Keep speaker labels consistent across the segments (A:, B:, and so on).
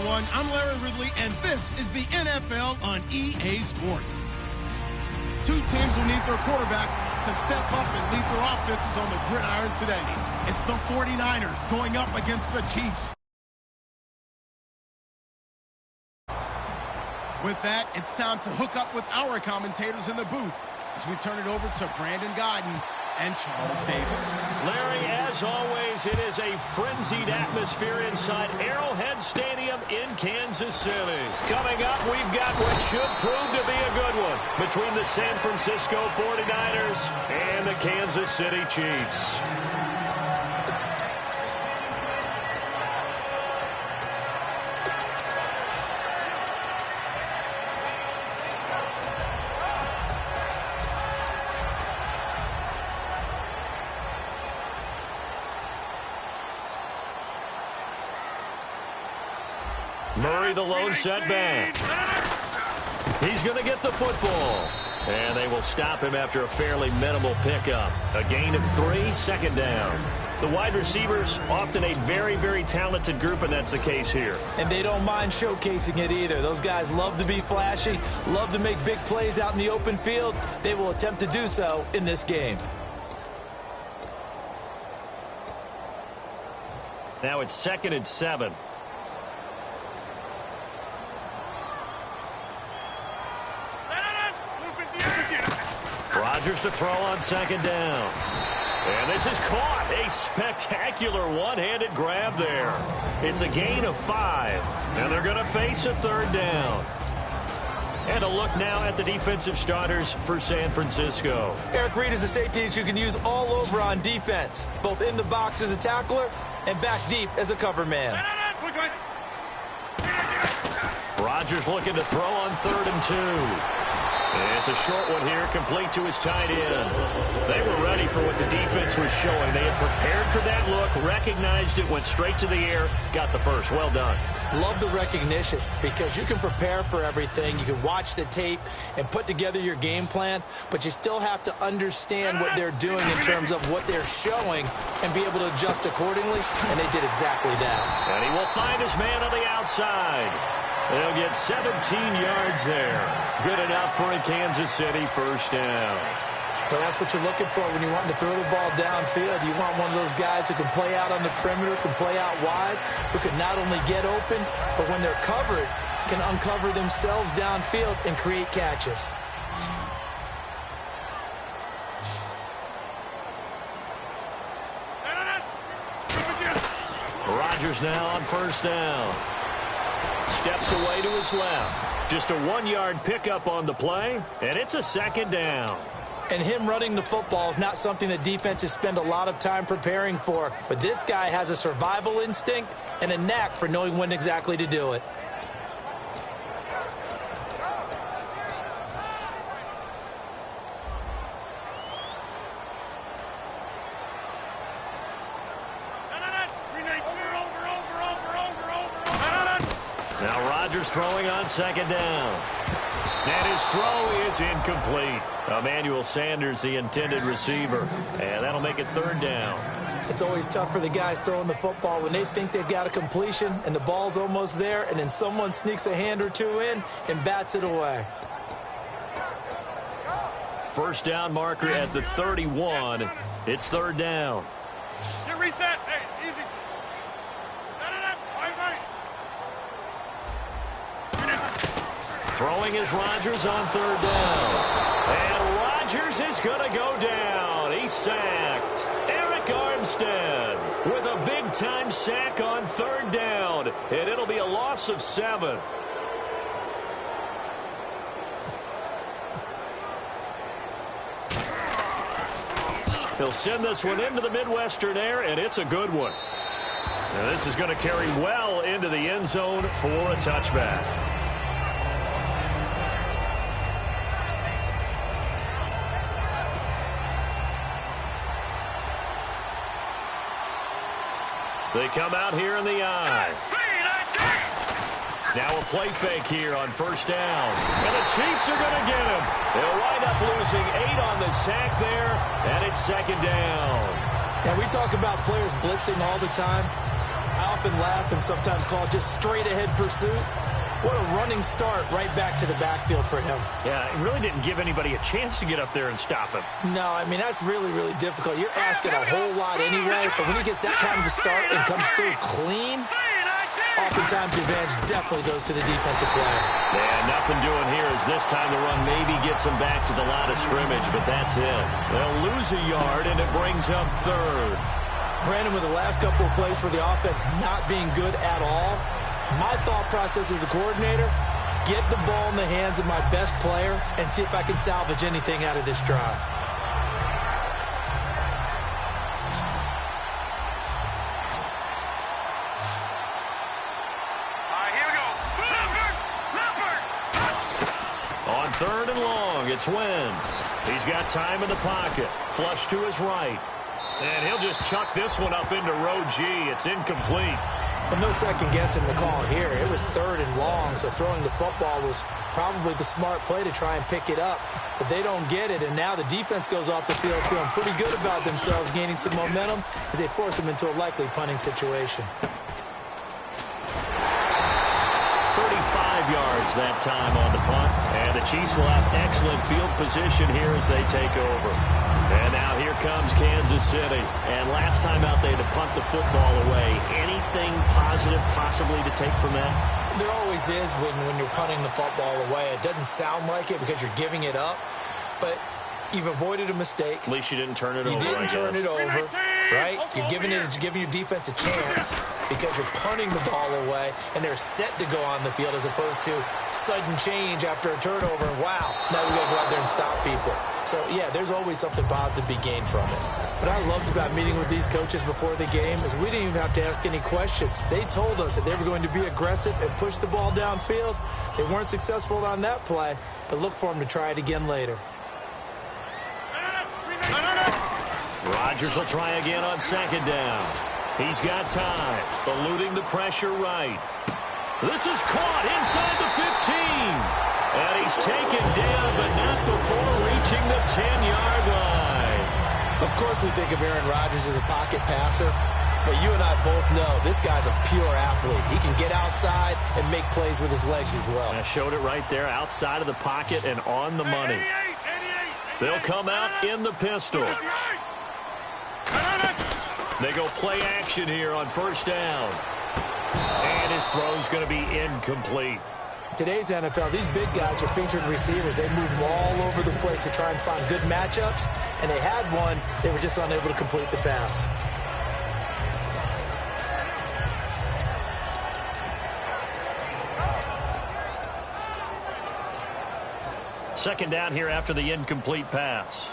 A: everyone. I'm Larry Ridley, and this is the NFL on EA Sports. Two teams will need their quarterbacks to step up and lead their offenses on the gridiron today. It's the 49ers going up against the Chiefs. With that, it's time to hook up with our commentators in the booth as we turn it over to Brandon Godden and Charles Davis.
B: Larry, as always, it is a frenzied atmosphere inside Arrowhead Stadium in Kansas City. Coming up, we've got what should prove to be a good one between the San Francisco 49ers and the Kansas City Chiefs. Murray, the lone setback. He's going to get the football. And they will stop him after a fairly minimal pickup. A gain of 3, second down. The wide receivers, often a very, very talented group, and that's the case here.
C: And they don't mind showcasing it either. Those guys love to be flashy, love to make big plays out in the open field. They will attempt to do so in this game.
B: Now it's 2nd and 7. Rodgers to throw on 2nd down. And this is caught. A spectacular one-handed grab there. It's a gain of 5. And they're going to face a 3rd down. And a look now at the defensive starters for San Francisco.
C: Eric Reid is a safety that you can use all over on defense, both in the box as a tackler and back deep as a cover man.
B: Rodgers looking to throw on 3rd and 2. It's a short one here, complete to his tight end. They were ready for what the defense was showing. They had prepared for that look, recognized it, went straight to the air, got the first. Well done.
C: Love the recognition because you can prepare for everything. You can watch the tape and put together your game plan, but you still have to understand what they're doing in terms of what they're showing and be able to adjust accordingly, and they did exactly that.
B: And he will find his man on the outside. They'll get 17 yards there. Good enough for a Kansas City first down.
C: Well, that's what you're looking for when you want to throw the ball downfield. You want one of those guys who can play out on the perimeter, can play out wide, who can not only get open, but when they're covered, can uncover themselves downfield and create catches.
B: Rodgers now on first down. Steps away to his left. Just a 1-yard pickup on the play, and it's a 2nd down.
C: And him running the football is not something that defenses spend a lot of time preparing for. But this guy has a survival instinct and a knack for knowing when exactly to do it.
B: Now Rodgers throwing on 2nd down. And his throw is incomplete. Emmanuel Sanders, the intended receiver. And that'll make it 3rd down.
C: It's always tough for the guys throwing the football when they think they've got a completion and the ball's almost there, and then someone sneaks a hand or two in and bats it away.
B: First down marker at the 31. It's 3rd down.
D: Get reset. Hey, easy.
B: Throwing is Rodgers on 3rd down. And Rodgers is going to go down. He's sacked. Eric Armstead with a big-time sack on 3rd down. And it'll be a loss of 7. He'll send this one into the Midwestern air, and it's a good one. Now this is going to carry well into the end zone for a touchback. They come out here in the eye. Now a play fake here on first down. And the Chiefs are going to get him. They'll wind up losing 8 on the sack there, and it's 2nd down.
C: Now, we talk about players blitzing all the time. I often laugh and sometimes call just straight-ahead pursuit. What a running start right back to the backfield for him.
B: Yeah, it really didn't give anybody a chance to get up there and stop him.
C: No, I mean, that's really, really difficult. You're asking a whole lot anyway, but when he gets that kind of a start and comes through clean, oftentimes the advantage definitely goes to the defensive player.
B: Yeah, nothing doing here as this time the run maybe gets him back to the line of scrimmage, but that's it. They'll lose a yard, and it brings up third.
C: Brandon, with the last couple of plays for the offense not being good at all, my thought process as a coordinator, get the ball in the hands of my best player and see if I can salvage anything out of this drive.
D: Here we go.
B: On third and long, it's Wentz. He's got time in the pocket. Flush to his right. And he'll just chuck this one up into row G. It's incomplete.
C: But no second guessing the call here. It was third and long, so throwing the football was probably the smart play to try and pick it up. But they don't get it, and now the defense goes off the field feeling pretty good about themselves, gaining some momentum as they force them into a likely punting situation.
B: 35 yards that time on the punt. And the Chiefs will have excellent field position here as they take over. And now here comes Kansas City. And last time out, they had to punt the football away. Anything positive possibly to take from that?
C: There always is when you're punting the football away. It doesn't sound like it because you're giving it up, but you've avoided a mistake.
B: At least you didn't turn it over,
C: You didn't turn it over, right? You're giving your defense a chance because you're punting the ball away, and they're set to go on the field as opposed to sudden change after a turnover. And wow, now we got to go out there and stop people. So, yeah, there's always something positive to be gained from it. What I loved about meeting with these coaches before the game is we didn't even have to ask any questions. They told us that they were going to be aggressive and push the ball downfield. They weren't successful on that play, but look for them to try it again later.
B: Rodgers will try again on second down. He's got time, eluding the pressure right. This is caught inside the 15. And he's taken down, but not before reaching the 10-yard line.
C: Of course we think of Aaron Rodgers as a pocket passer, but you and I both know this guy's a pure athlete. He can get outside and make plays with his legs as well.
B: I showed it right there, outside of the pocket and on the money. They'll come out in the pistol. They go play action here on first down. And his throw's going to be incomplete.
C: Today's NFL, these big guys are featured receivers. They move all over the place to try and find good matchups, and they had one. They were just unable to complete the pass.
B: Second down here after the incomplete pass.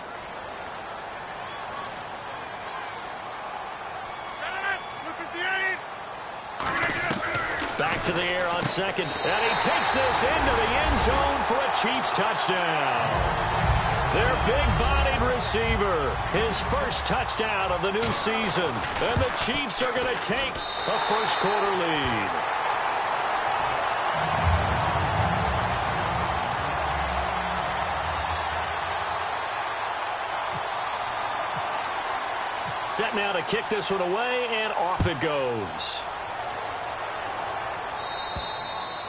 B: Back to the air on second. And he takes this into the end zone for a Chiefs touchdown. Their big-bodied receiver, his first touchdown of the new season. And the Chiefs are going to take a first-quarter lead. Set now to kick this one away, and off it goes.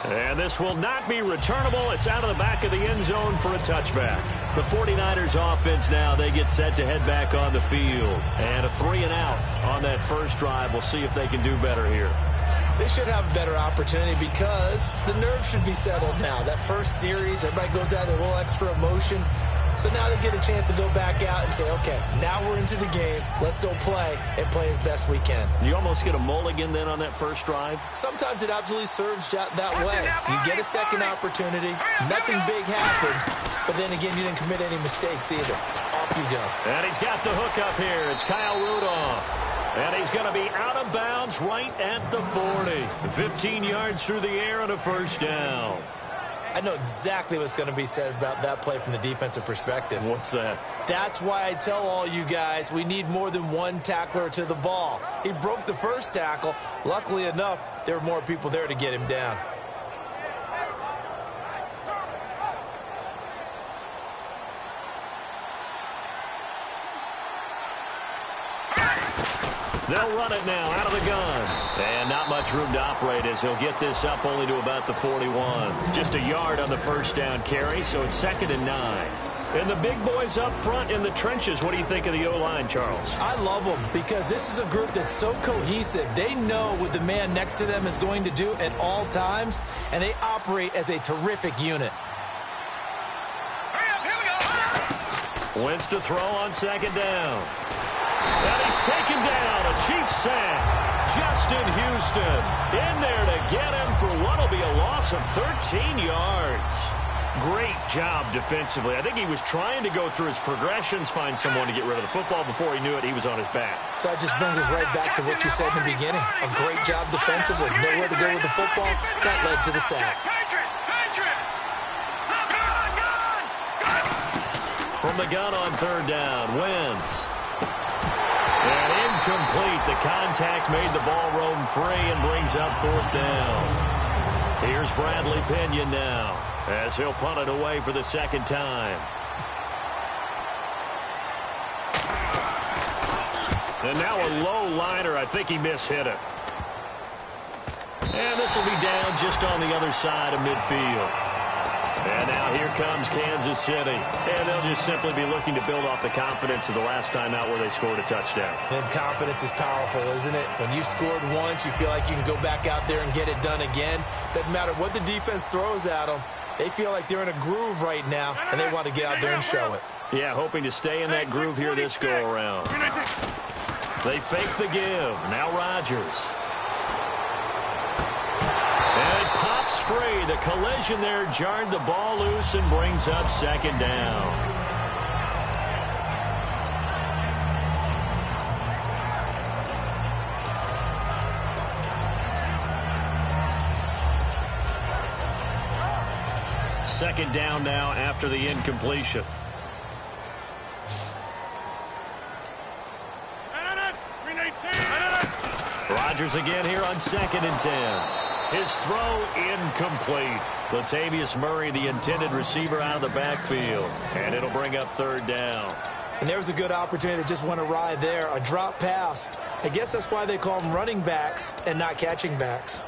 B: And this will not be returnable. It's out of the back of the end zone for a touchback. The 49ers offense now, they get set to head back on the field. And a 3-and-out on that first drive. We'll see if they can do better here.
C: They should have a better opportunity because the nerves should be settled now. That first series, everybody goes out with a little extra emotion. So now they get a chance to go back out and say, okay, now we're into the game. Let's go play and play as best we can.
B: You almost get a mulligan then on that first drive?
C: Sometimes it absolutely serves that way. You get a second opportunity. Nothing big happened. But then again, you didn't commit any mistakes either. Off you go.
B: And he's got the hook up here. It's Kyle Rudolph. And he's going to be out of bounds right at the 40. 15 yards through the air and a first down.
C: I know exactly what's going to be said about that play from the defensive perspective.
B: What's that?
C: That's why I tell all you guys we need more than one tackler to the ball. He broke the first tackle. Luckily enough, there were more people there to get him down.
B: They'll run it now out of the gun. And not much room to operate as he'll get this up only to about the 41. Just a yard on the first down carry, so it's 2nd and 9. And the big boys up front in the trenches, what do you think of the O-line, Charles?
C: I love them because this is a group that's so cohesive. They know what the man next to them is going to do at all times, and they operate as a terrific unit.
B: Wentz to throw on 2nd down. And he's taken down. A Chiefs sack. Justin Houston in there to get him for what will be a loss of 13 yards. Great job defensively. I think he was trying to go through his progressions, find someone to get rid of the football. Before he knew it, he was on his back.
C: So that just brings us right back to what you said in the beginning. A great job defensively. Nowhere to go with the football. That led to the sack.
B: From the gun on 3rd down, Wentz. And incomplete. The contact made the ball roam free and brings up 4th down. Here's Bradley Pinion now as he'll punt it away for the 2nd time. And now a low liner. I think he mishit it. And this will be down just on the other side of midfield. And now here comes Kansas City. And they'll just simply be looking to build off the confidence of the last time out where they scored a touchdown.
C: And confidence is powerful, isn't it? When you've scored once, you feel like you can go back out there and get it done again. Doesn't matter what the defense throws at them. They feel like they're in a groove right now, and they want to get out there and show it.
B: Yeah, hoping to stay in that groove here this go-around. They fake the give. Now Rodgers. And it pops free. The collision there jarred the ball loose and brings up 2nd down. Second down now after the incompletion. Rodgers again here on 2nd and 10. His throw incomplete. Latavius Murray, the intended receiver, out of the backfield. And it'll bring up 3rd down.
C: And there was a good opportunity that just went awry there. A drop pass. I guess that's why they call them running backs and not catching backs.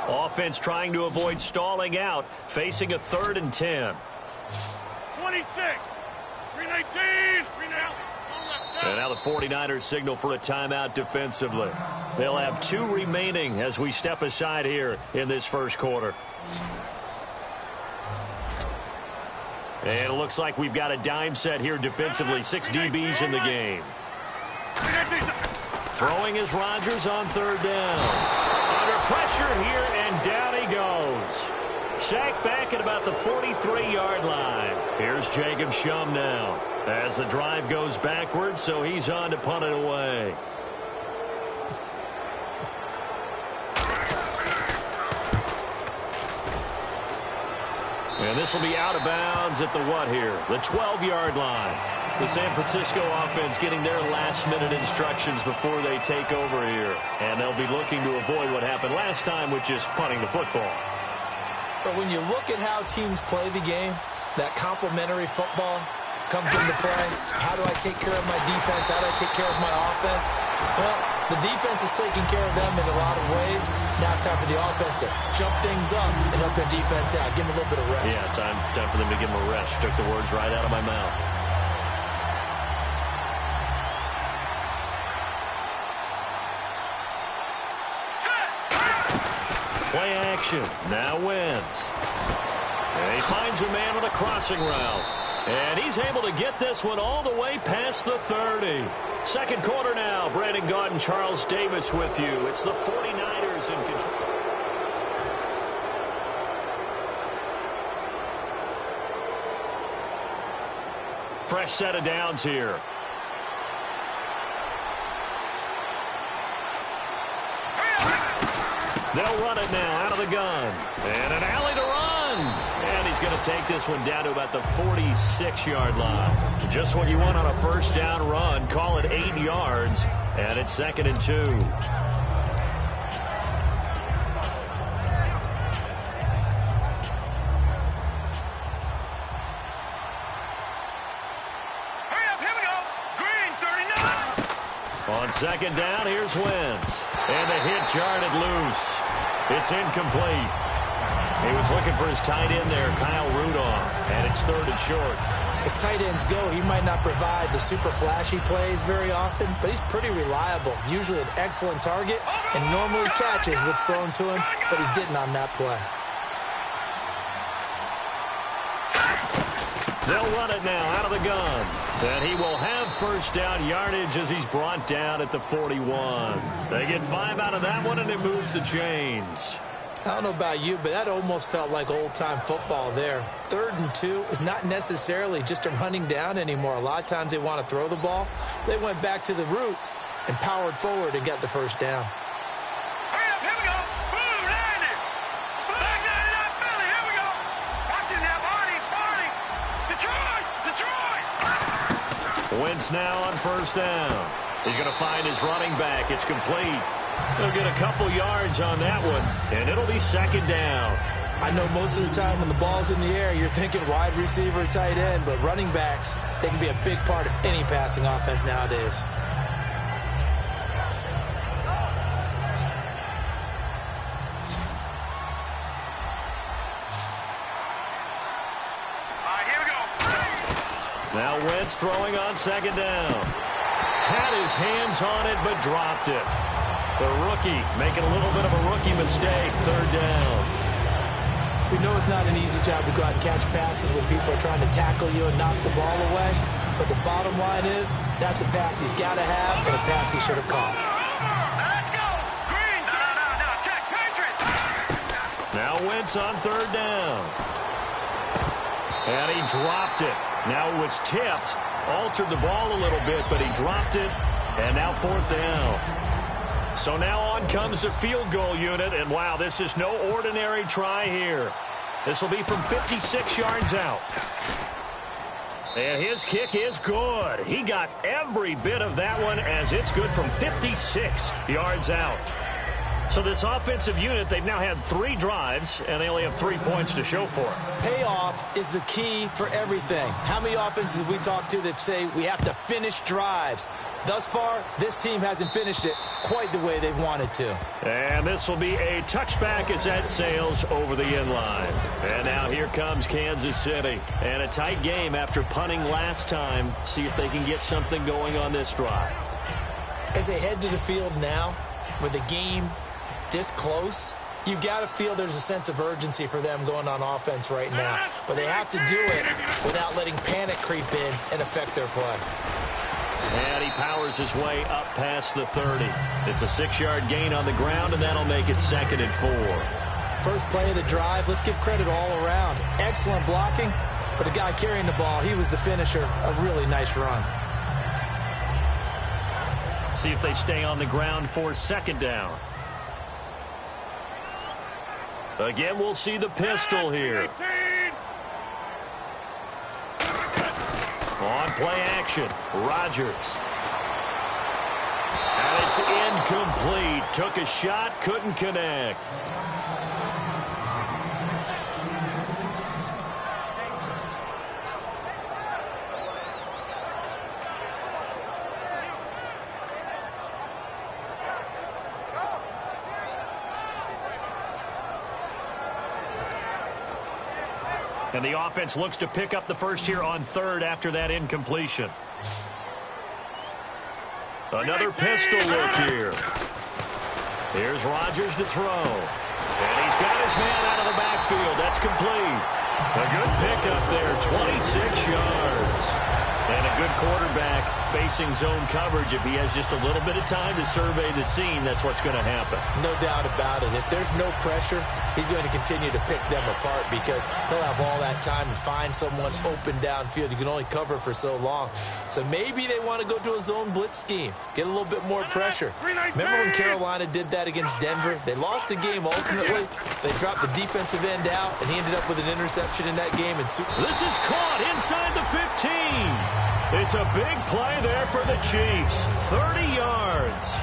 B: Offense trying to avoid stalling out, facing a 3rd and 10.
D: 26, 319,
B: and now the 49ers signal for a timeout defensively. They'll have 2 remaining as we step aside here in this first quarter. And it looks like we've got a dime set here defensively. 6 DBs in the game. Throwing is Rodgers on 3rd down. Under pressure here, and down he goes. Sacked back at about the 43-yard line. Here's Jacob Shum now as the drive goes backwards, so he's on to punt it away. And this will be out of bounds at the what here? The 12-yard line. The San Francisco offense getting their last-minute instructions before they take over here. And they'll be looking to avoid what happened last time, which is punting the football.
C: But when you look at how teams play the game, that complementary football comes into play. How do I take care of my defense? How do I take care of my offense? Well, the defense is taking care of them in a lot of ways. Now it's time for the offense to jump things up and help their defense out. Give them a little bit of rest.
B: Yeah, time for them to give them a rest. Took the words right out of my mouth. Play action. Now Wentz. And he finds a man on a crossing route. And he's able to get this one all the way past the 30. Second quarter now. Brandon Gaudin and Charles Davis with you. It's the 49ers in control. Fresh set of downs here. They'll run it now out of the gun. And an alley to run. And he's going to take this one down to about the 46-yard line. Just what you want on a first down run. Call it 8 yards. And it's 2nd and 2. On second down, here's Wentz. And the hit jarred loose. It's incomplete. He was looking for his tight end there, Kyle Rudolph, and it's 3rd and short.
C: As tight ends go, he might not provide the super flashy plays very often, but he's pretty reliable. Usually an excellent target, and normally catches what's thrown to him, but he didn't on that play.
B: They'll run it now out of the gun. And he will have first down yardage as he's brought down at the 41. They get 5 out of that one, and it moves the chains.
C: I don't know about you, but that almost felt like old-time football there. 3rd and 2 is not necessarily just a running down anymore. A lot of times they want to throw the ball. They went back to the roots and powered forward and got the first down.
D: Hurry up, here we go. Boom, landed. Back down in that Philly, here we go. Watching that Barney. Detroit.
B: Wentz now on first down. He's going to find his running back. It's complete. He'll get a couple yards on that one, and it'll be second down.
C: I know most of the time when the ball's in the air, you're thinking wide receiver, tight end, but running backs, they can be a big part of any passing offense nowadays.
D: Here we go.
B: Now Wentz throwing on second down. Had his hands on it, but dropped it. The rookie making a little bit of a rookie mistake, 3rd down.
C: We know it's not an easy job to go out and catch passes when people are trying to tackle you and knock the ball away. But the bottom line is, that's a pass he's got to have and a pass he should have caught.
D: Let's go. Green. No. Check. Patriots.
B: Now Wentz on 3rd down. And he dropped it. Now it was tipped. Altered the ball a little bit, but he dropped it. And now 4th down. So now on comes the field goal unit, and wow, this is no ordinary try here. This will be from 56 yards out. And his kick is good. He got every bit of that one as it's good from 56 yards out. So this offensive unit, they've now had 3 drives, and they only have 3 points to show for it.
C: Payoff is the key for everything. How many offenses we talk to that say we have to finish drives? Thus far, this team hasn't finished it quite the way they wanted to.
B: And this will be a touchback as that sails over the inline. And now here comes Kansas City. And a tight game after punting last time. See if they can get something going on this drive.
C: As they head to the field now, with the game this close, you've got to feel there's a sense of urgency for them going on offense right now. But they have to do it without letting panic creep in and affect their play.
B: And he powers his way up past the 30. It's a 6-yard gain on the ground, and that'll make it 2nd and 4.
C: First play of the drive, let's give credit all around. Excellent blocking, but the guy carrying the ball, he was the finisher. A really nice run.
B: See if they stay on the ground for 2nd down. Again, we'll see the pistol here. On play action, Rodgers. And it's incomplete. Took a shot, couldn't connect. And the offense looks to pick up the first here on 3rd after that incompletion. Another pistol look here. Here's Rodgers to throw. And he's got his man out of the backfield. That's complete. A good pickup there, 26 yards. And a good quarterback facing zone coverage. If he has just a little bit of time to survey the scene, that's what's going to happen.
C: No doubt about it. If there's no pressure, he's going to continue to pick them apart because he'll have all that time to find someone open downfield. You can only cover for so long. So maybe they want to go to a zone blitz scheme, get a little bit more pressure. Remember when Carolina did that against Denver? They lost the game ultimately. They dropped the defensive end out, and he ended up with an interception in that game.
B: This is caught inside the 15. It's a big play there for the Chiefs. 30 yards.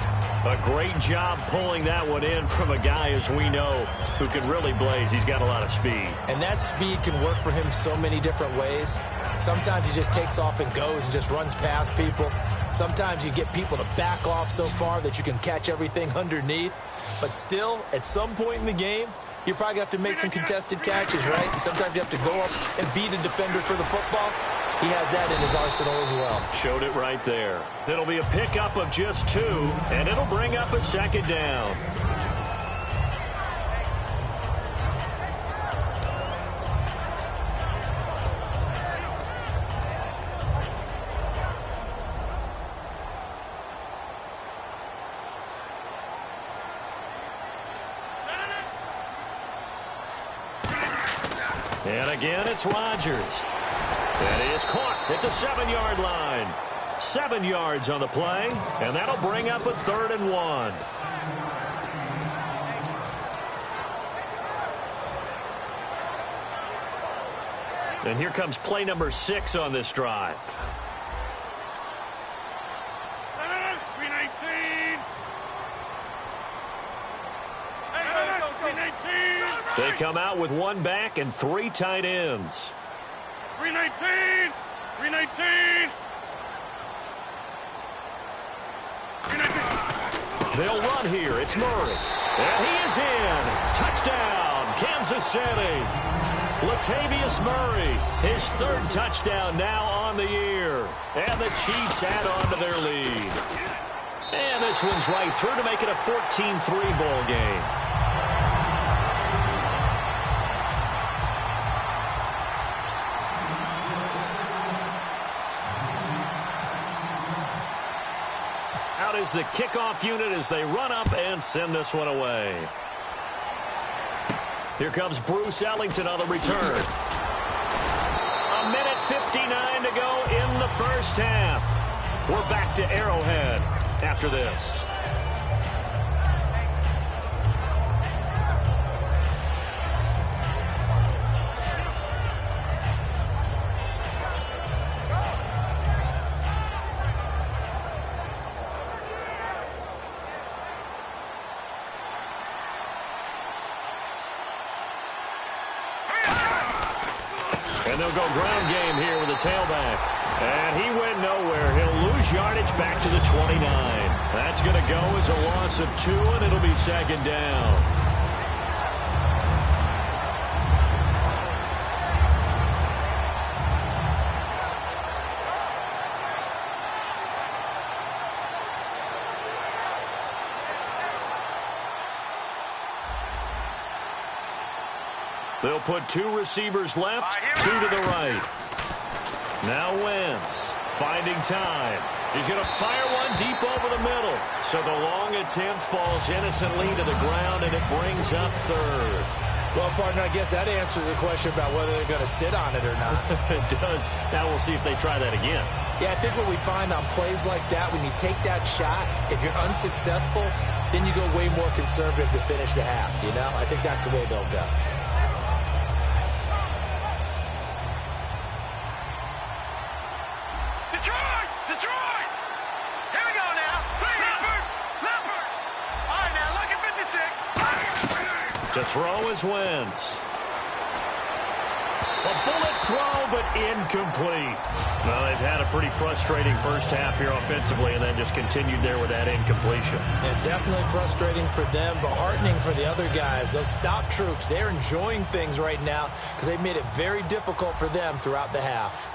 B: A great job pulling that one in from a guy, as we know, who can really blaze. He's got a lot of speed.
C: And that speed can work for him so many different ways. Sometimes he just takes off and goes and just runs past people. Sometimes you get people to back off so far that you can catch everything underneath. But still, at some point in the game, you're probably going to have to make some contested catches, right? Sometimes you have to go up and beat a defender for the football. He has that in his arsenal as well.
B: Showed it right there. It'll be a pickup of just 2, and it'll bring up a second down. And again, it's Rodgers. And he is caught at the 7-yard line. 7 yards on the play, and that'll bring up a 3rd and 1. And here comes play number 6 on this drive.
D: 319.
B: They come out with 1 back and 3 tight ends.
D: 319. 319.
B: They'll run here. It's Murray. And he is in. Touchdown, Kansas City. Latavius Murray, his 3rd touchdown now on the year. And the Chiefs add on to their lead. And this one's right through to make it a 14-3 ball game. Out is the kickoff unit as they run up and send this one away. Here comes Bruce Ellington on the return. A minute 59 to go in the first half. We're back to Arrowhead after this. And they'll go ground game here with a tailback. And he went nowhere. He'll lose yardage back to the 29. That's going to go as a loss of 2, and it'll be 2nd down. They'll put 2 receivers left, 2 to the right. Now Wentz finding time. He's going to fire one deep over the middle. So the long attempt falls innocently to the ground, and it brings up 3rd.
C: Well, partner, I guess that answers the question about whether they're going to sit on it or not.
B: It does. Now we'll see if they try that again.
C: Yeah, I think what we find on plays like that, when you take that shot, if you're unsuccessful, then you go way more conservative to finish the half, you know? I think that's the way they'll go.
D: Detroit! Here we go now. Leopard! All right, now look at 56.
B: To throw is Wentz. A bullet throw, but incomplete. Well, they've had a pretty frustrating first half here offensively, and then just continued there with that incompletion.
C: And definitely frustrating for them, but heartening for the other guys. Those stop troops, they're enjoying things right now because they've made it very difficult for them throughout the half.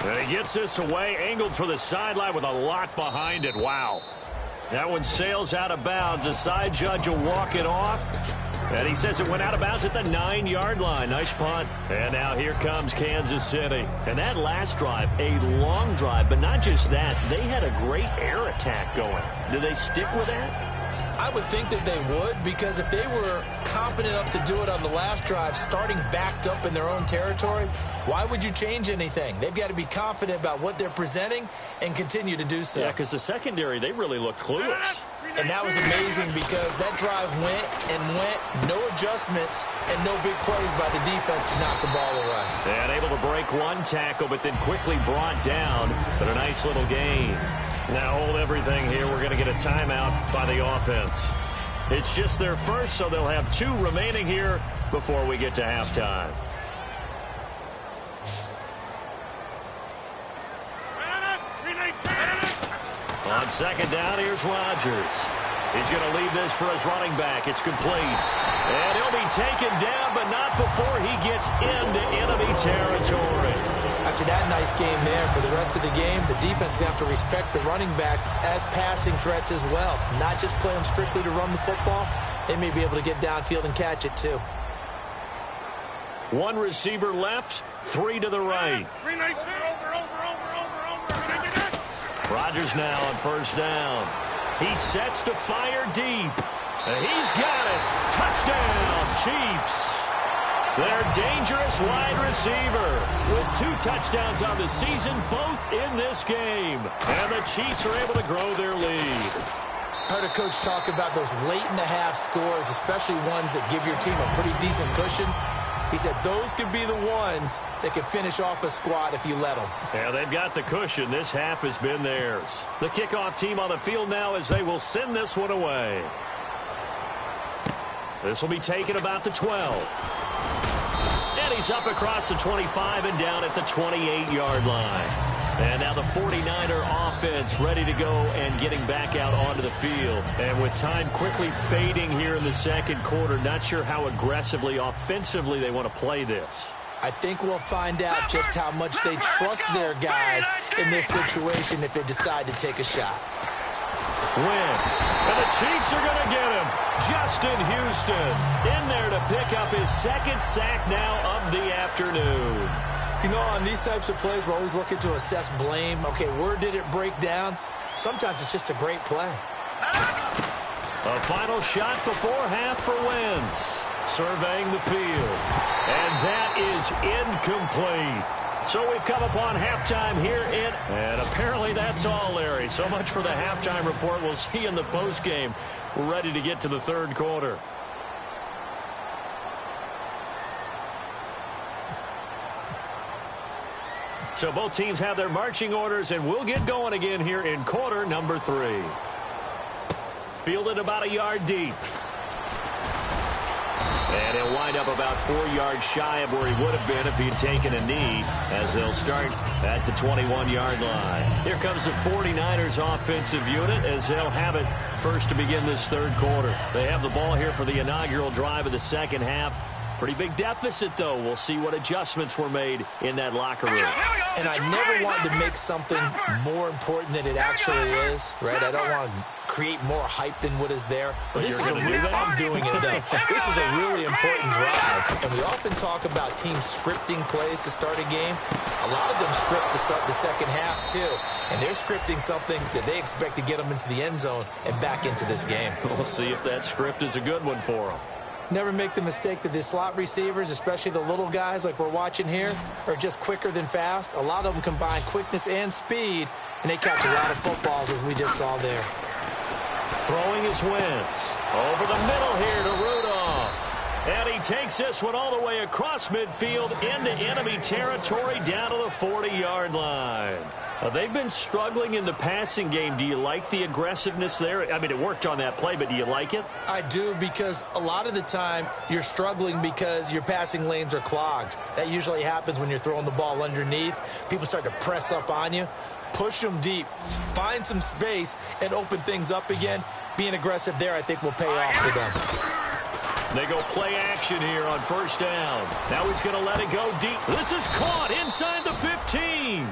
B: And he gets this away, angled for the sideline with a lot behind it. Wow. That one sails out of bounds. The side judge will walk it off. And he says it went out of bounds at the 9-yard line. Nice punt. And now here comes Kansas City. And that last drive, a long drive. But not just that, they had a great air attack going. Do they stick with that?
C: I would think that they would, because if they were competent enough to do it on the last drive, starting backed up in their own territory, why would you change anything? They've got to be confident about what they're presenting and continue to do so.
B: Yeah, because the secondary, they really looked clueless.
C: And that was amazing because that drive went and went, no adjustments, and no big plays by the defense to knock the ball away.
B: And able to break one tackle, but then quickly brought down. But a nice little gain. Now hold everything here. We're going to get a timeout by the offense. It's just their first, so they'll have 2 remaining here before we get to halftime. On second down, here's Rodgers. He's going to leave this for his running back. It's complete. And he'll be taken down, but not before he gets into enemy territory.
C: After that nice game there, for the rest of the game, the defense is going to have to respect the running backs as passing threats as well. Not just play them strictly to run the football. They may be able to get downfield and catch it too.
B: 1 receiver left, 3 to the right. Rodgers now on first down. He sets to fire deep. He's got it. Touchdown, Chiefs. Their dangerous wide receiver with 2 touchdowns on the season, both in this game. And the Chiefs are able to grow their lead.
C: I heard a coach talk about those late-in-the-half scores, especially ones that give your team a pretty decent cushion. He said those could be the ones that can finish off a squad if you let them.
B: Yeah, they've got the cushion. This half has been theirs. The kickoff team on the field now as they will send this one away. This will be taken about the 12. And he's up across the 25 and down at the 28-yard line. And now the 49er offense ready to go and getting back out onto the field. And with time quickly fading here in the second quarter, not sure how aggressively, offensively they want to play this.
C: I think we'll find out just how much they trust their guys in this situation if they decide to take a shot.
B: Wentz. And the Chiefs are going to get him. Justin Houston in there to pick up his 2nd sack now of the afternoon.
C: You know, on these types of plays, we're always looking to assess blame. Okay, where did it break down? Sometimes it's just a great play.
B: A final shot before half for Wentz. Surveying the field. And that is incomplete. So we've come upon halftime here and apparently that's all, Larry. So much for the halftime report. We'll see you in the postgame. We're ready to get to the third quarter. So both teams have their marching orders, and we'll get going again here in quarter number 3. Fielded about a yard deep. And he'll wind up about 4 yards shy of where he would have been if he'd taken a knee, as they'll start at the 21-yard line. Here comes the 49ers offensive unit as they'll have it first to begin this third quarter. They have the ball here for the inaugural drive of the second half. Pretty big deficit, though. We'll see what adjustments were made in that locker room.
C: And I never wanted to make something more important than it actually is, right? I don't want to create more hype than what is there. But this is I'm doing it, though. This is a really important drive. And we often talk about teams scripting plays to start a game. A lot of them script to start the second half, too. And they're scripting something that they expect to get them into the end zone and back into this game.
B: We'll see if that script is a good one for them.
C: Never make the mistake that the slot receivers, especially the little guys like we're watching here, are just quicker than fast. A lot of them combine quickness and speed, and they catch a lot of footballs, as we just saw there.
B: Throwing is Wentz. Over the middle here to Rudolph. And he takes this one all the way across midfield into enemy territory down to the 40-yard line. They've been struggling in the passing game. Do you like the aggressiveness there? I mean, it worked on that play, but do you like it?
C: I do, because a lot of the time you're struggling because your passing lanes are clogged. That usually happens when you're throwing the ball underneath. People start to press up on you. Push them deep. Find some space and open things up again. Being aggressive there, I think, will pay off for them.
B: They go play action here on first down. Now he's going to let it go deep. This is caught inside the 15.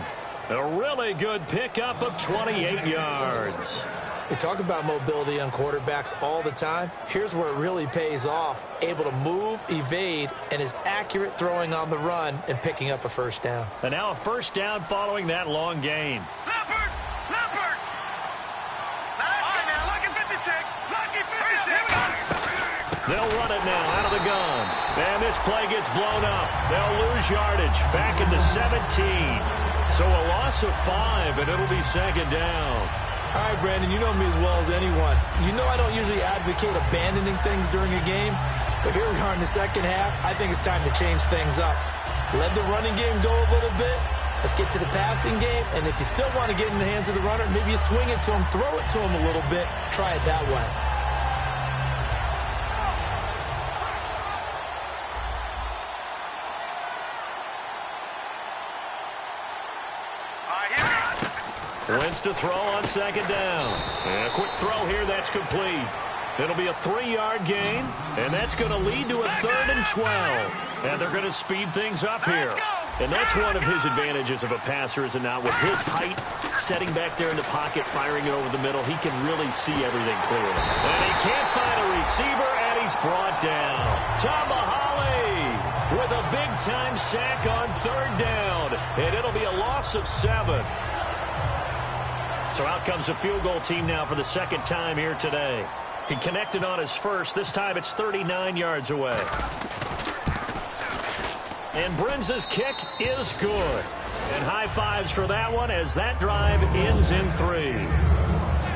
B: A really good pickup of 28 yards.
C: They talk about mobility on quarterbacks all the time. Here's where it really pays off. Able to move, evade, and is accurate throwing on the run and picking up a first down.
B: And now a first down following that long gain.
D: Leopard! Leopard! That's good now. Lucky 56. Lucky 56.
B: They'll run it now out of the gun. And this play gets blown up. They'll lose yardage back at the 17. So a loss of 5, and it'll be second down.
C: All right, Brandon, you know me as well as anyone. You know I don't usually advocate abandoning things during a game, but here we are in the second half. I think it's time to change things up. Let the running game go a little bit. Let's get to the passing game, and if you still want to get in the hands of the runner, maybe you swing it to him, throw it to him a little bit, try it that way.
B: Wentz to throw on second down. And a quick throw here, that's complete. It'll be a 3-yard gain, and that's going to lead to a 3rd and 12. And they're going to speed things up here. And that's one of his advantages of a passer, is it not? With his height, setting back there in the pocket, firing it over the middle, he can really see everything clearly. And he can't find a receiver, and he's brought down. Tamahali with a big-time sack on 3rd down, and it'll be a loss of 7. So out comes a field goal team now for the second time here today. He connected on his first. This time it's 39 yards away. And Brinz's kick is good. And high fives for that one as that drive ends in 3.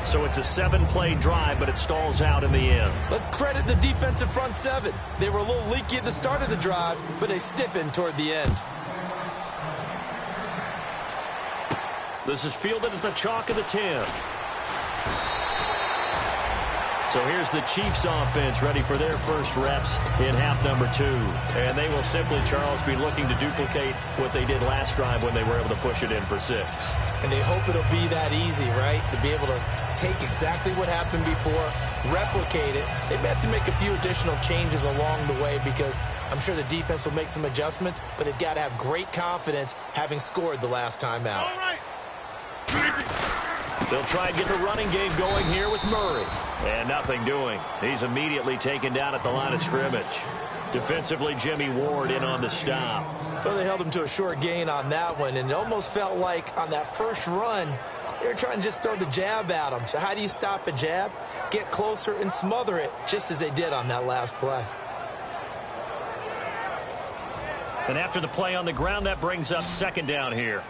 B: So it's a 7-play drive, but it stalls out in the end.
C: Let's credit the defensive front 7. They were a little leaky at the start of the drive, but they stiffened toward the end.
B: This is fielded at the chalk of the 10. So here's the Chiefs offense ready for their first reps in half number 2. And they will simply, Charles, be looking to duplicate what they did last drive when they were able to push it in for 6.
C: And they hope it'll be that easy, right? To be able to take exactly what happened before, replicate it. They may have to make a few additional changes along the way because I'm sure the defense will make some adjustments, but they've got to have great confidence having scored the last time out.
D: All right.
B: They'll try and get the running game going here with Murray. And nothing doing. He's immediately taken down at the line of scrimmage. Defensively, Jimmy Ward in on the stop.
C: So they held him to a short gain on that one, and it almost felt like on that first run, they were trying to just throw the jab at him. So how do you stop a jab? Get closer and smother it, just as they did on that last play.
B: And after the play on the ground, that brings up second down here.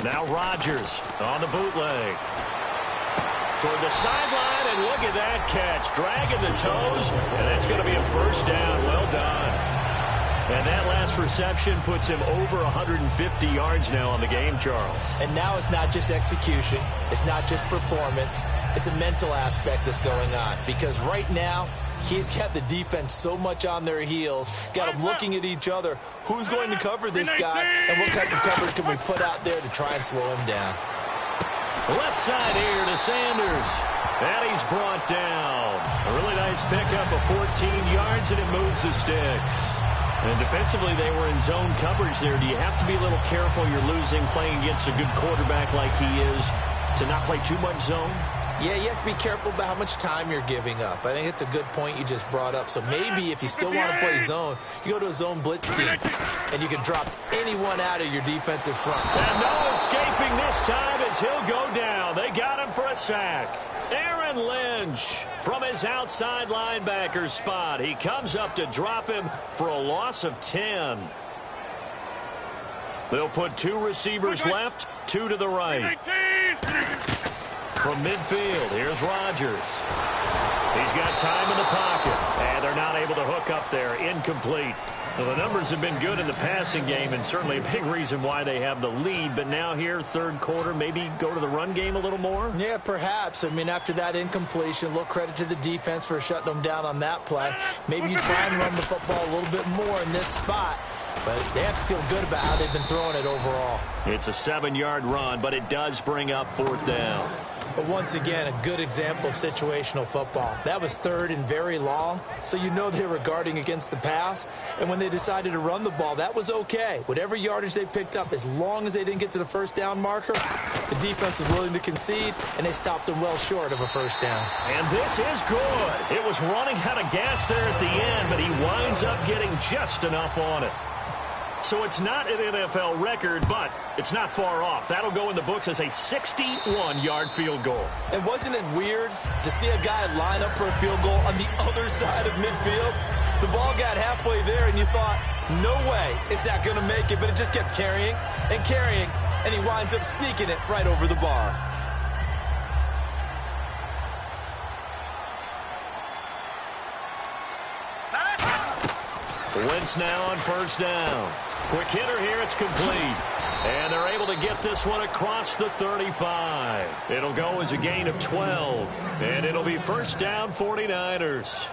B: Now Rodgers on the bootleg. Toward the sideline, and look at that catch. Dragging the toes, and that's going to be a first down. Well done. And that last reception puts him over 150 yards now on the game, Charles.
C: And now it's not just execution. It's not just performance. It's a mental aspect that's going on. Because right now, he's got the defense so much on their heels, got them looking at each other. Who's going to cover this guy, and what type of coverage can we put out there to try and slow him down?
B: Left side here to Sanders. And he's brought down. A really nice pickup of 14 yards, and it moves the sticks. And defensively, they were in zone coverage there. Do you have to be a little careful? You're losing, playing against a good quarterback like he is, to not play too much zone?
C: Yeah, you have to be careful about how much time you're giving up. I think it's a good point you just brought up. So maybe if you still want to play zone, you go to a zone blitz scheme, and you can drop anyone out of your defensive front.
B: And no escaping this time as he'll go down. They got him for a sack. Aaron Lynch from his outside linebacker spot. He comes up to drop him for a loss of 10. They'll put 2 receivers left, 2 to the right. From midfield, here's Rodgers. He's got time in the pocket, and they're not able to hook up there. Incomplete. Well, the numbers have been good in the passing game, and certainly a big reason why they have the lead. But now here, third quarter, maybe go to the run game a little more?
C: Yeah, perhaps. I mean, after that incompletion, a little credit to the defense for shutting them down on that play. Maybe you try and run the football a little bit more in this spot. But they have to feel good about how they've been throwing it overall.
B: It's a 7-yard run, but it does bring up 4th down.
C: But once again, a good example of situational football. That was 3rd and very long, so you know they were guarding against the pass. And when they decided to run the ball, that was okay. Whatever yardage they picked up, as long as they didn't get to the first down marker, the defense was willing to concede, and they stopped them well short of a first down.
B: And this is good. It was running out of gas there at the end, but he winds up getting just enough on it. So it's not an NFL record, but it's not far off. That'll go in the books as a 61-yard field goal.
C: And wasn't it weird to see a guy line up for a field goal on the other side of midfield? The ball got halfway there, and you thought, no way is that going to make it, but it just kept carrying and carrying, and he winds up sneaking it right over the bar.
B: Wentz now on first down. Quick hitter here, it's complete. And they're able to get this one across the 35. It'll go as a gain of 12. And it'll be first down 49ers.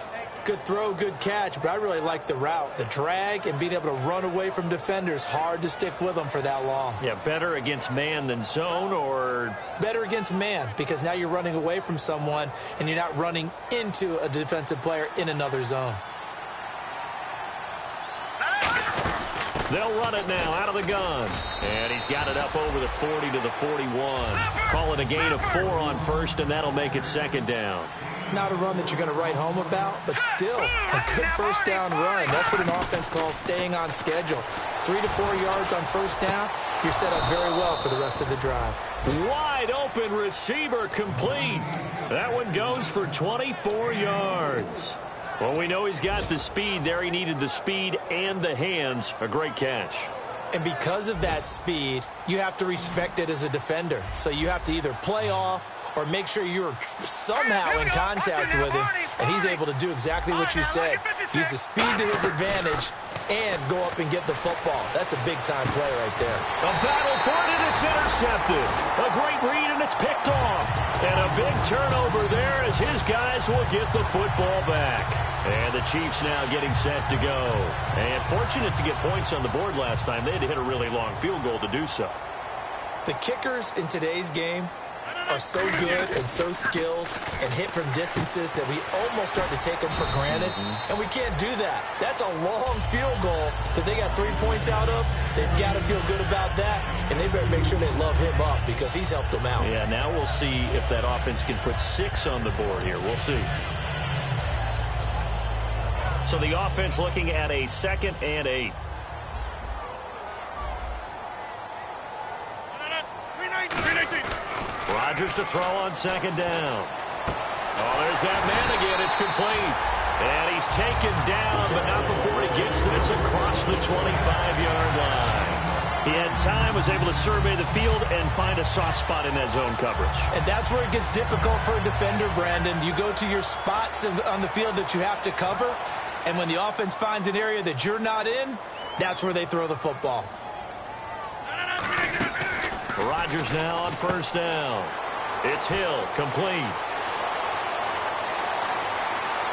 C: Good throw, good catch, but I really like the route. The drag and being able to run away from defenders, hard to stick with them for that long.
B: Yeah, better against man than zone, or?
C: Better against man, because now you're running away from someone and you're not running into a defensive player in another zone.
B: They'll run it now out of the gun. And he's got it up over the 40 to the 41. Call it a gain of 4 on first, and that'll make it second down.
C: Not a run that you're going to write home about, but still a good first down run. That's what an offense calls staying on schedule. 3 to 4 yards on first down, you're set up very well for the rest of the drive.
B: Wide open receiver complete. That one goes for 24 yards. Well, we know he's got the speed there. He needed the speed and the hands. A great catch.
C: And because of that speed, you have to respect it as a defender. So you have to either play off or make sure you're somehow in contact with him, and he's able to do exactly what you said. Use the speed to his advantage and go up and get the football. That's a big-time play right there.
B: A battle for it, and it's intercepted. A great read, and it's picked off. And a big turnover there as his guys will get the football back. And the Chiefs now getting set to go. And fortunate to get points on the board last time. They had to hit a really long field goal to do so.
C: The kickers in today's game are so good and so skilled and hit from distances that we almost start to take them for granted, and we can't do that. That's a long field goal that they got 3 points out of. They've got to feel good about that, and they better make sure they love him up because he's helped them out.
B: Yeah, now we'll see if that offense can put 6 on the board here. We'll see. So the offense looking at a 2nd and 8. Rodgers to throw on 2nd down. Oh, there's that man again. It's complete. And he's taken down, but not before he gets this across the 25-yard line. He had time, was able to survey the field and find a soft spot in that zone coverage.
C: And that's where it gets difficult for a defender, Brandon. You go to your spots on the field that you have to cover, and when the offense finds an area that you're not in, that's where they throw the football.
B: Rodgers now on 1st down. It's Hill, complete.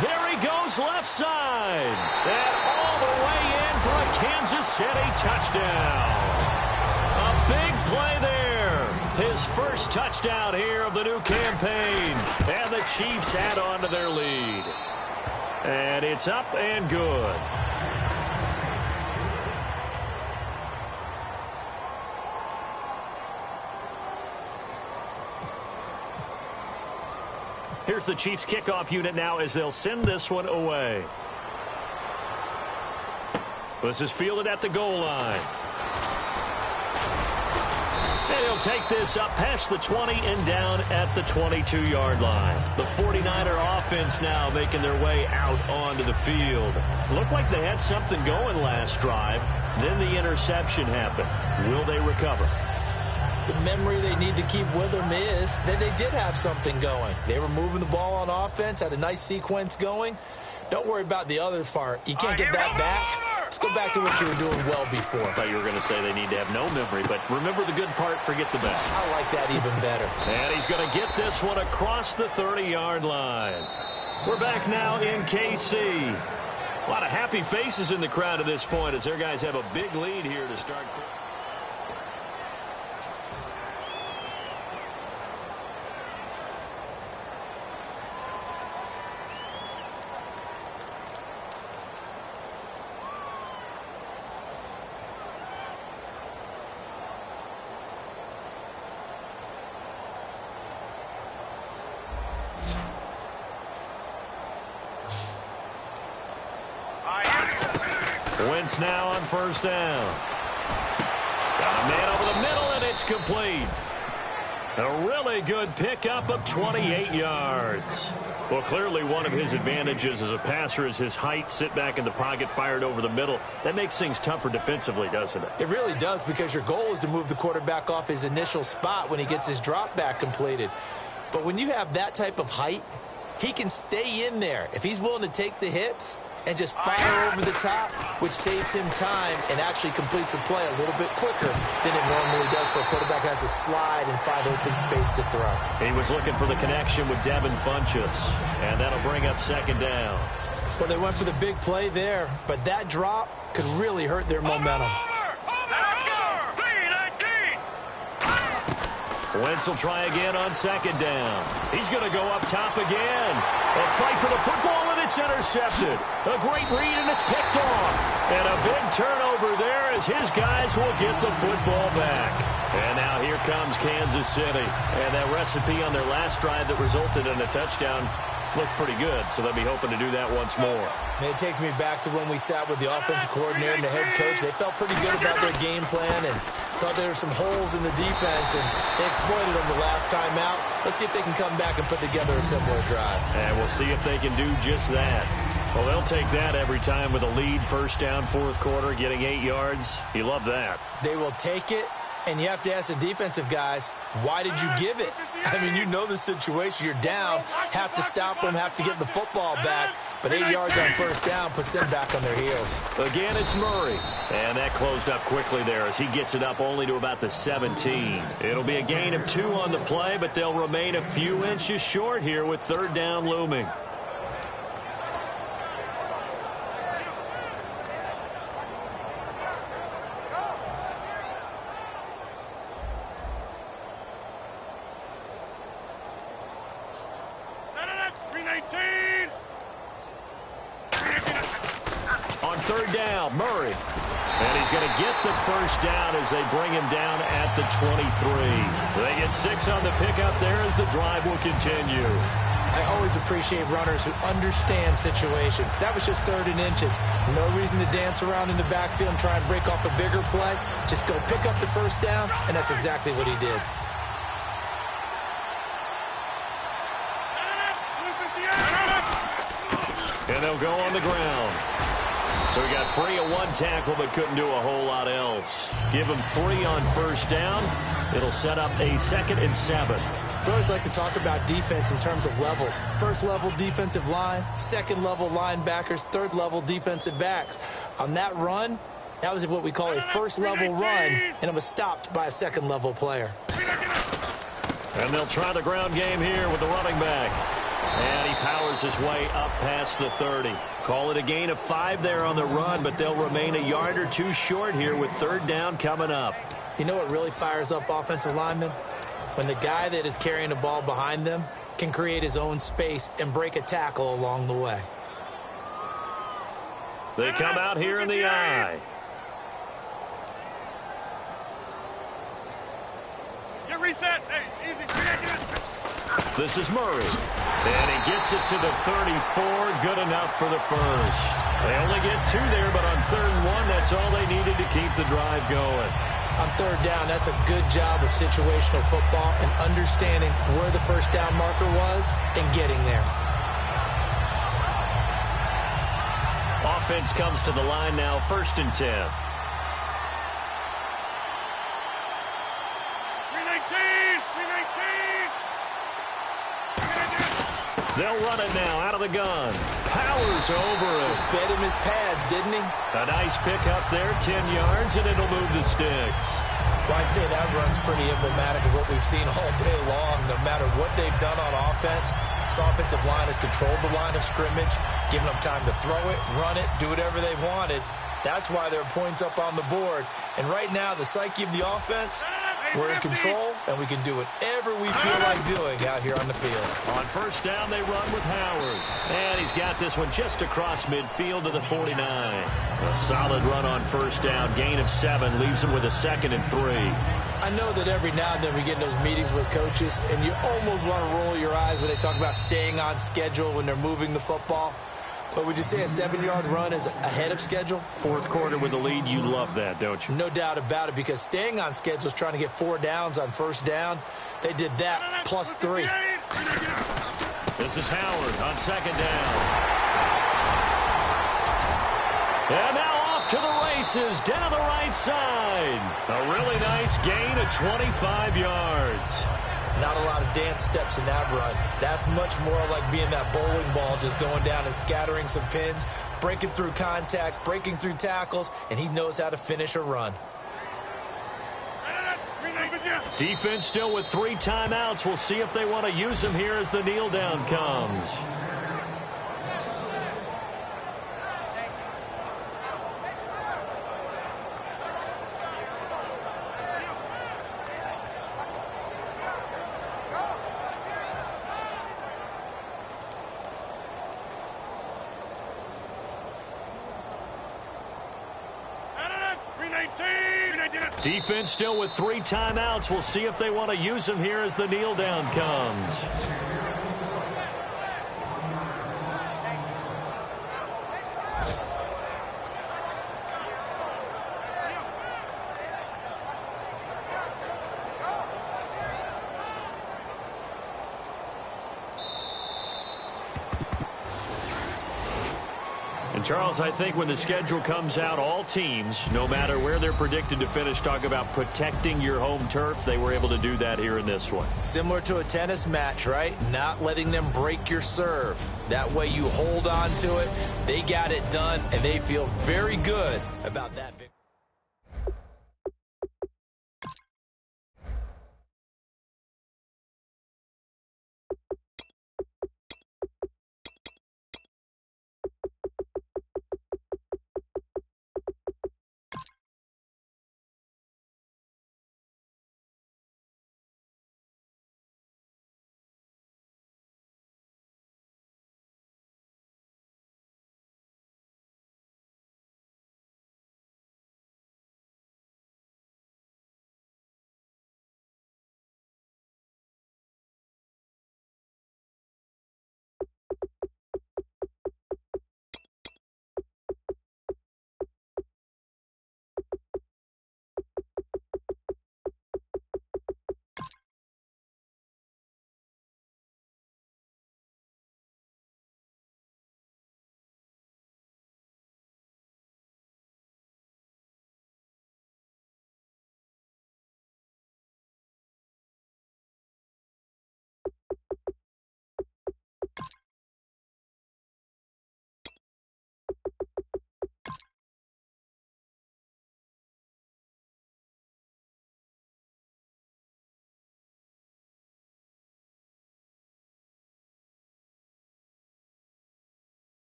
B: There he goes left side. And all the way in for a Kansas City touchdown. A big play there. His first touchdown here of the new campaign. And the Chiefs add on to their lead. And it's up and good. Here's the Chiefs kickoff unit now as they'll send this one away. This is fielded at the goal line. And he'll take this up past the 20 and down at the 22-yard line. The 49er offense now making their way out onto the field. Looked like they had something going last drive. Then the interception happened. Will they recover?
C: The memory they need to keep with them is that they did have something going. They were moving the ball on offense, had a nice sequence going. Don't worry about the other part. You can't get that back. Let's go back to what you were doing well before.
B: I thought you were going to say they need to have no memory, but remember the good part, forget the bad.
C: I like that even better.
B: And he's going to get this one across the 30-yard line. We're back now in KC. A lot of happy faces in the crowd at this point as their guys have a big lead here to start. Wentz now on 1st down. Got a man over the middle, and it's complete. A really good pickup of 28 yards. Well, clearly one of his advantages as a passer is his height. Sit back in the pocket, fired over the middle. That makes things tougher defensively, doesn't it?
C: It really does, because your goal is to move the quarterback off his initial spot when he gets his drop back completed. But when you have that type of height, he can stay in there. If he's willing to take the hits and just fire over the top, which saves him time and actually completes a play a little bit quicker than it normally does for a quarterback who has to slide and find open space to throw.
B: He was looking for the connection with Devin Funchess, and that'll bring up 2nd down.
C: Well, they went for the big play there, but that drop could really hurt their momentum.
D: Let's go! 3-19!
B: Wentz will try again on second down. He's going to go up top again. A fight for the football, and it's intercepted. A great read, and it's picked off. And a big turnover there as his guys will get the football back. And now here comes Kansas City. And that recipe on their last drive that resulted in a touchdown looked pretty good, so they'll be hoping to do that once more.
C: It takes me back to when we sat with the offensive coordinator and the head coach. They felt pretty good about their game plan and thought there were some holes in the defense, and they exploited them the last time out. Let's see if they can come back and put together a similar drive.
B: And we'll see if they can do just that. Well, they'll take that every time with a lead, first down, fourth quarter, getting 8 yards. You love that.
C: They will take it. And you have to ask the defensive guys, why did you give it? I mean, you know the situation. You're down, have to stop them, have to get the football back. But 8 yards on first down puts them back on their heels.
B: Again, it's Murray. And that closed up quickly there as he gets it up only to about the 17. It'll be a gain of 2 on the play, but they'll remain a few inches short here with third down looming. On third down, Murray. And he's going to get the first down as they bring him down at the 23. They get 6 on the pickup there as the drive will continue.
C: I always appreciate runners who understand situations. That was just 3rd and inches. No reason to dance around in the backfield and try and break off a bigger play. Just go pick up the first down, and that's exactly what he did.
B: And they'll go on the ground. So he got free of 1 tackle but couldn't do a whole lot else. Give him 3 on first down. It'll set up a 2nd and 7.
C: We always like to talk about defense in terms of levels. First level defensive line, second level linebackers, third level defensive backs. On that run, that was what we call a first level run, and it was stopped by a second level player.
B: And they'll try the ground game here with the running back. And he powers his way up past the 30. Call it a gain of 5 there on the run, but they'll remain a yard or 2 short here with third down coming up.
C: You know what really fires up offensive linemen? When the guy that is carrying the ball behind them can create his own space and break a tackle along the way.
B: They come out here in the eye.
D: Get reset. Hey, easy.
B: This is Murray. And he gets it to the 34. Good enough for the first. They only get 2 there, but on 3rd and 1, that's all they needed to keep the drive going.
C: On third down, that's a good job of situational football and understanding where the first down marker was and getting there.
B: Offense comes to the line now, 1st and 10.
D: 319.
B: They'll run it now out of the gun. Powers over it.
C: Just fed him his pads, didn't he?
B: A nice pick up there, 10 yards, and it'll move the sticks.
C: Well, I'd say that run's pretty emblematic of what we've seen all day long. No matter what they've done on offense, this offensive line has controlled the line of scrimmage, given them time to throw it, run it, do whatever they wanted. That's why there are points up on the board. And right now, the psyche of the offense, we're in control, and we can do whatever we feel like doing out here on the field.
B: On first down, they run with Howard. And he's got this one just across midfield to the 49. A solid run on first down. Gain of 7 leaves him with a 2nd and 3.
C: I know that every now and then we get in those meetings with coaches, and you almost want to roll your eyes when they talk about staying on schedule when they're moving the football. But would you say a 7-yard run is ahead of schedule?
B: Fourth quarter with the lead, you love that, don't you?
C: No doubt about it, because staying on schedule is trying to get 4 downs on first down. They did that plus 3.
B: This is Howard on second down. And now off to the races, down the right side. A really nice gain of 25 yards.
C: Not a lot of dance steps in that run. That's much more like being that bowling ball, just going down and scattering some pins, breaking through contact, breaking through tackles, and he knows how to finish a run.
B: Defense still with 3 timeouts. We'll see if they want to use them here as the kneel down comes. Defense still with 3 timeouts. We'll see if they want to use them here as the kneel down comes. And Charles, I think when the schedule comes out, all teams, no matter where they're predicted to finish, talk about protecting your home turf. They were able to do that here in this one.
C: Similar to a tennis match, right? Not letting them break your serve. That way you hold on to it. They got it done, and they feel very good about that victory.